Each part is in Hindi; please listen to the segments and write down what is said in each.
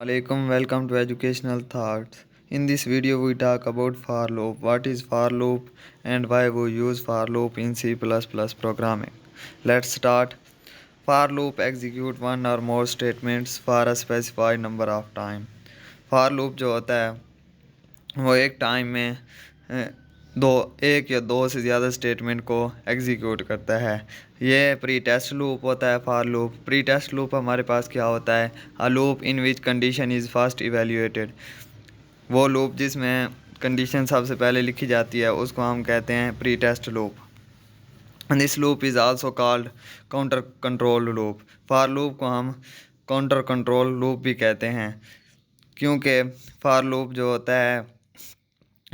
Alaikum, welcome to Educational Thoughts. In this video, we talk about for loop. What is for loop and why we use for loop in C++ programming. Let's start. For loop execute one or more statements for a specified number of time. For loop जो होता है वो एक टाइम में दो एक या दो से ज़्यादा स्टेटमेंट को एग्जीक्यूट करता है। ये प्री टेस्ट लूप होता है। For loop pre test loop हमारे पास क्या होता है? A loop in which condition is first evaluated. वो लूप जिसमें कंडीशन सबसे पहले लिखी जाती है उसको हम कहते हैं pre test loop. This loop is also called counter control loop. For loop को हम काउंटर कंट्रोल लूप भी कहते हैं, क्योंकि फॉर लूप जो होता है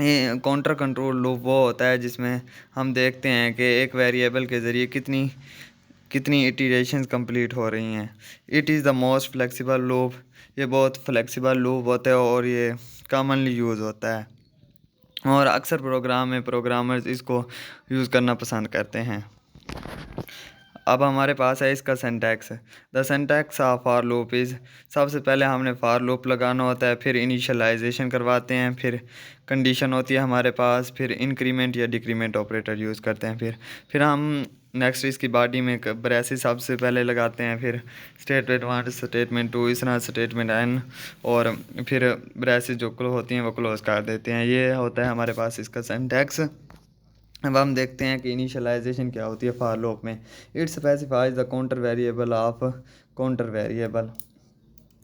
काउंटर कंट्रोल लूप वो होता है जिसमें हम देखते हैं कि एक वेरिएबल के ज़रिए कितनी कितनी इटरेशंस कंप्लीट हो रही हैं। It is the most flexible loop. ये बहुत फ्लेक्सिबल लूप होता है और ये कॉमनली यूज़ होता है और अक्सर प्रोग्राम में प्रोग्रामर्स इसको यूज़ करना पसंद करते हैं। अब हमारे पास है इसका syntax. The syntax of for loop is, सबसे पहले हमने फॉर लूप लगाना होता है, फिर इनिशियलाइजेशन करवाते हैं, फिर कंडीशन होती है हमारे पास, फिर इंक्रीमेंट या डिक्रीमेंट ऑपरेटर यूज़ करते हैं, फिर हम नेक्स्ट इसकी बॉडी में ब्रेसेस सबसे पहले लगाते हैं, फिर स्टेटमेंट 1 स्टेटमेंट 2 इस तरह स्टेटमेंट n, और फिर ब्रेसेस जो क्लोज होती हैं वो क्लोज कर देते हैं। ये होता है हमारे पास इसका सिंटैक्स। अब हम देखते हैं कि इनिशियलाइजेशन क्या होती है फॉर लूप में। It specifies the counter variable of counter variable.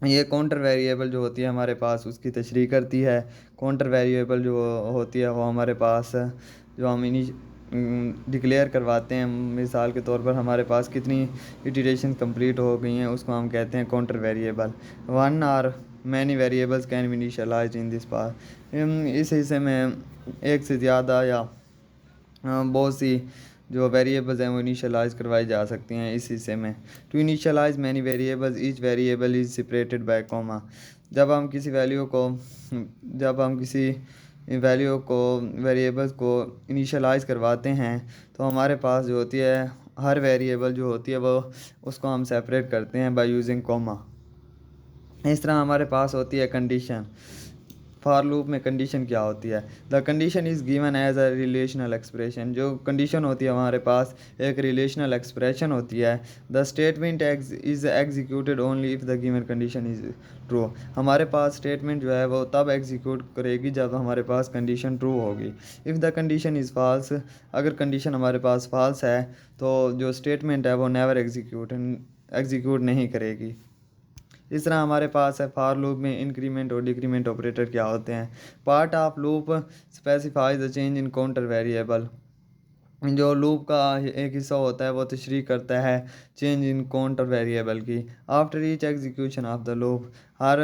ये काउंटर वेरिएबल जो होती है हमारे पास उसकी तशरीह करती है। काउंटर वेरिएबल जो होती है वो हमारे पास जो हम डिक्लेयर करवाते हैं, मिसाल के तौर पर हमारे पास कितनी इटरेशन कंप्लीट हो गई हैं उसको हम कहते हैं counter variable. One or many variables can be initialised in this part. इस हिस्से में एक से ज़्यादा या बहुत सी जो वेरिएबल्स हैं वो इनिशियलाइज़ करवाई जा सकती हैं इस हिस्से में। To initialise many variables each variable is separated by comma. जब हम किसी वेरिएबल्स को इनिशियलाइज़ करवाते हैं तो हमारे पास जो होती है हर वेरिएबल जो होती है वो उसको हम सेपरेट करते हैं बाय यूजिंग कॉमा। इस तरह हमारे पास होती है कंडीशन। फॉर लूप में कंडीशन क्या होती है? The condition is given as a relational expression. जो कंडीशन होती है हमारे पास एक रिलेशनल एक्सप्रेशन होती है। The statement is executed only if the given condition is true. हमारे पास स्टेटमेंट जो है वो तब एग्जीक्यूट करेगी जब हमारे पास कंडीशन ट्रू होगी। If the condition is false, अगर कंडीशन हमारे पास फॉल्स है तो जो स्टेटमेंट है वो नेवर एग्जीक्यूट नहीं करेगी। इस तरह हमारे पास है फॉर लूप में इंक्रीमेंट और डिक्रीमेंट ऑपरेटर क्या होते हैं। Part of loop specifies the change in counter variable. जो लूप का एक हिस्सा होता है वो तशरीह करता है चेंज इन काउंटर वेरिएबल की। After each execution of the loop, हर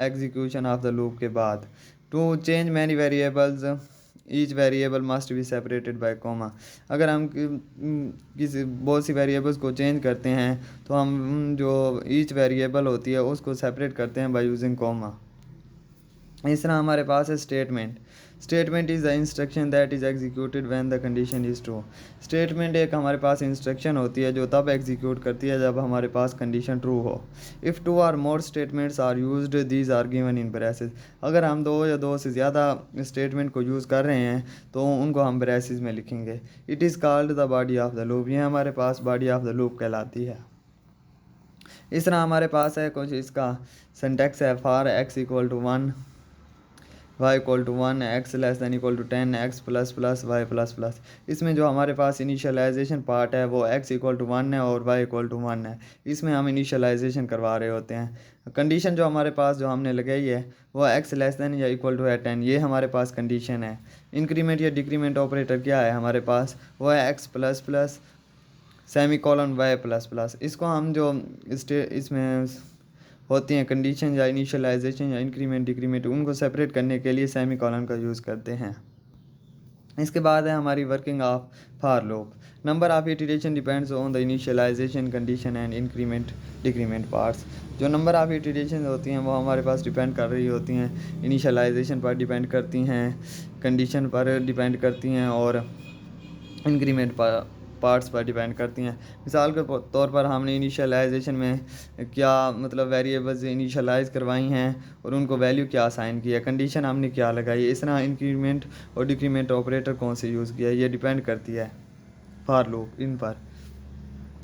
एग्जीक्यूशन ऑफ द लूप के बाद। To change many variables each variable must be separated by comma. अगर हम किसी बहुत सी वेरिएबल्स को चेंज करते हैं तो हम जो ईच वेरिएबल होती है उसको सेपरेट करते हैं बाय यूजिंग कॉमा। इस तरह हमारे पास है statement. Statement is the instruction that is executed when the condition is true. Statement एक हमारे पास इंस्ट्रक्शन होती है जो तब एग्जीक्यूट करती है जब हमारे पास कंडीशन ट्रू हो। If two or more statements are used these are given in braces. अगर हम दो या दो से ज़्यादा स्टेटमेंट को यूज़ कर रहे हैं तो उनको हम ब्रेसेस में लिखेंगे। It is called the body of the loop. ये हमारे पास बॉडी ऑफ द लूप कहलाती है। इस तरह हमारे पास है कुछ इसका सिंटैक्स है। For x equal to 1, y equal to 1, x less than equal to 10, x plus plus y plus plus. इसमें जो हमारे पास इनिशियलाइजेशन पार्ट है वो x इक्वल टू 1 है और y इक्वल टू 1 है। इसमें हम इनिशियलाइजेशन करवा रहे होते हैं। कंडीशन जो हमारे पास जो हमने लगाई है वो x लेस दैन या इक्वल टू है 10, ये हमारे पास कंडीशन है। इंक्रीमेंट या डिक्रीमेंट ऑपरेटर क्या है हमारे पास? वो है x plus plus semicolon y plus plus. इसको हम जो इसमें होती हैं कंडीशन या इनिशियलाइजेशन या इंक्रीमेंट डिक्रीमेंट, उनको सेपरेट करने के लिए सेमी कॉलन का यूज़ करते हैं। इसके बाद है हमारी working of for loop. Number of iteration depends on the initialisation condition and increment decrement parts. जो नंबर ऑफ इटरेशन होती हैं वो हमारे पास डिपेंड कर रही होती हैं, इनिशियलाइजेशन पर डिपेंड करती हैं, कंडीशन पर डिपेंड करती हैं और इंक्रीमेंट पार्ट्स पर डिपेंड करती हैं। मिसाल के तौर पर हमने इनिशियलाइजेशन में क्या मतलब वेरिएबल्स इनिशियलाइज करवाई हैं और उनको वैल्यू क्या असाइन किया, कंडीशन हमने क्या लगाई, इस तरह इंक्रीमेंट और डिक्रीमेंट ऑपरेटर कौन से यूज़ किया, ये डिपेंड करती है फॉर लूप इन पर।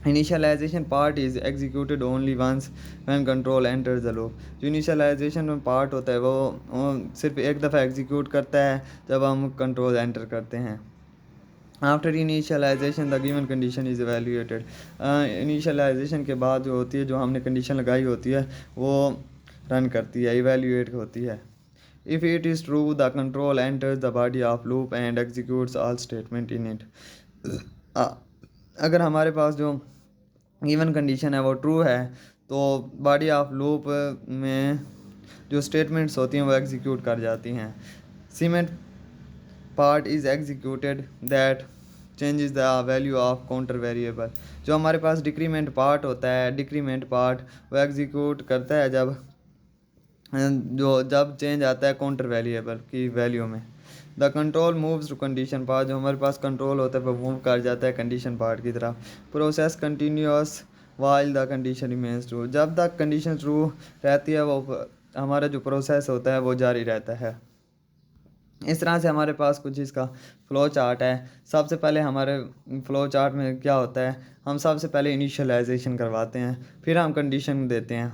Initialisation part is executed only once when control enters the loop. जो इनिशियलाइजेशन में पार्ट होता है वो सिर्फ एक दफ़ा एग्जीक्यूट करता है जब हम कंट्रोल एंटर करते हैं। After initialization the given condition is evaluated. Initialization के बाद जो होती है, जो हमने कंडीशन लगाई होती है वो रन करती है, इवेल्यूएट होती है। If it is true the control enters the body of loop and executes all statement in it. अगर हमारे पास जो गिवन कंडीशन है वो ट्रू है तो बॉडी ऑफ लूप में जो स्टेटमेंट्स होती हैं वो एग्जीक्यूट कर जाती हैं। Cement part is executed that changes the value of counter variable. जो हमारे पास डिक्रीमेंट पार्ट होता है, डिक्रीमेंट पार्ट वो एग्जीक्यूट करता है जब चेंज आता है काउंटर वेरिएबल की वैल्यू में। The control moves to condition part. जो हमारे पास कंट्रोल होता है वो मूव कर जाता है कंडीशन पार्ट की तरफ। Process continuous while the condition remains true. जब तक कंडीशन ट्रू रहती है वो हमारा जो प्रोसेस होता है वो जारी रहता है। इस तरह से हमारे पास कुछ इसका फ़्लो चार्ट है। सबसे पहले हमारे फ़्लो चार्ट में क्या होता है, हम सबसे पहले इनिशियलाइजेशन करवाते हैं, फिर हम कंडीशन देते हैं,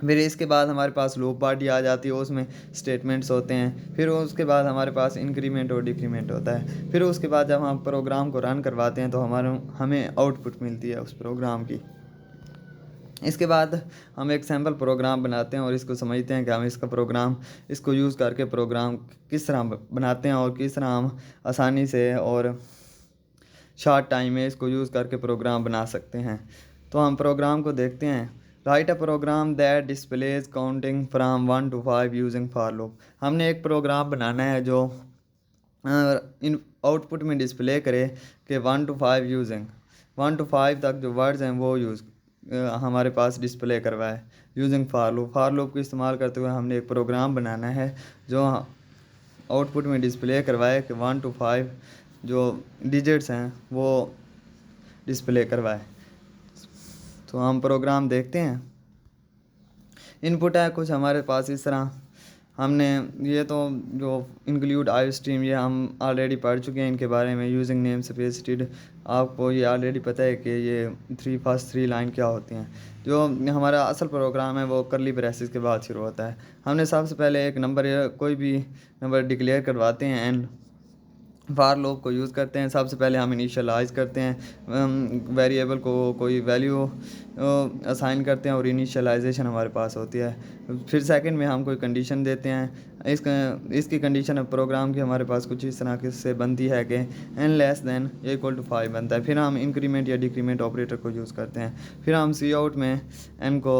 फिर इसके बाद हमारे पास लूप पार्टी आ जाती है, उसमें स्टेटमेंट्स होते हैं, फिर उसके बाद हमारे पास इंक्रीमेंट और डिक्रीमेंट होता है, फिर उसके बाद जब हम प्रोग्राम को रन करवाते हैं तो हमें आउटपुट मिलती है उस प्रोग्राम की। इसके बाद हम एक सैम्पल प्रोग्राम बनाते हैं और इसको समझते हैं कि हम इसको यूज़ करके प्रोग्राम किस तरह बनाते हैं और किस तरह हम आसानी से और शॉर्ट टाइम में इसको यूज़ करके प्रोग्राम बना सकते हैं। तो हम प्रोग्राम को देखते हैं। Write a program that displays counting from 1 to 5 using for loop. हमने एक प्रोग्राम बनाना है जो इन आउटपुट में डिस्प्ले करे कि 1 to 5 यूजिंग 1 to 5 तक जो वर्ड्स हैं वो हमारे पास डिस्प्ले करवाए using for loop. For loop को इस्तेमाल करते हुए हमने एक प्रोग्राम बनाना है जो आउटपुट में डिस्प्ले करवाए कि 1 to 5 जो डिजिट्स हैं वो डिस्प्ले करवाए। तो हम प्रोग्राम देखते हैं। इनपुट है कुछ हमारे पास इस तरह। हमने ये तो जो इंक्लूड आई स्ट्रीम ये हम ऑलरेडी पढ़ चुके हैं इनके बारे में। यूजिंग नेम स्पेसिटेड, आपको ये ऑलरेडी पता है कि ये फर्स्ट थ्री लाइन क्या होती हैं। जो हमारा असल प्रोग्राम है वो करली ब्रेसेस के बाद शुरू होता है। हमने सबसे पहले एक नंबर या कोई भी नंबर डिक्लेयर करवाते हैं एंड फॉर लूप को यूज़ करते हैं। सबसे पहले हम इनिशियलाइज़ करते हैं, वेरिएबल को कोई वैल्यू असाइन करते हैं और इनिशियलाइजेशन हमारे पास होती है। फिर सेकंड में हम कोई कंडीशन देते हैं। इसकी कंडीशन प्रोग्राम की हमारे पास कुछ इस तरह से बनती है कि n less than equal to 5 बनता है। फिर हम इंक्रीमेंट या डिक्रीमेंट ऑपरेटर को यूज़ करते हैं। फिर हम सी आउट में n को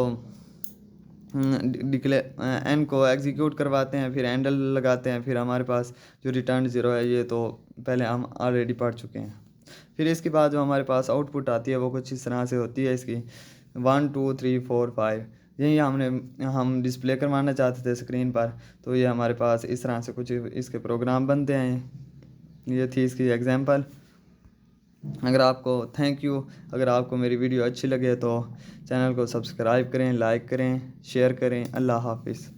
एन को एग्जीक्यूट करवाते हैं, फिर एंडल लगाते हैं, फिर हमारे पास जो रिटर्न ज़ीरो है ये तो पहले हम ऑलरेडी पढ़ चुके हैं। फिर इसके बाद जो हमारे पास आउटपुट आती है वो कुछ इस तरह से होती है। इसकी 1 2 3 4 5 यही हम डिस्प्ले करवाना चाहते थे स्क्रीन पर। तो ये हमारे पास इस तरह से कुछ इसके प्रोग्राम बनते हैं। ये थी इसकी एग्जांपल। Thank you. अगर आपको मेरी वीडियो अच्छी लगे तो चैनल को सब्सक्राइब करें, लाइक करें, शेयर करें। अल्लाह हाफिज़।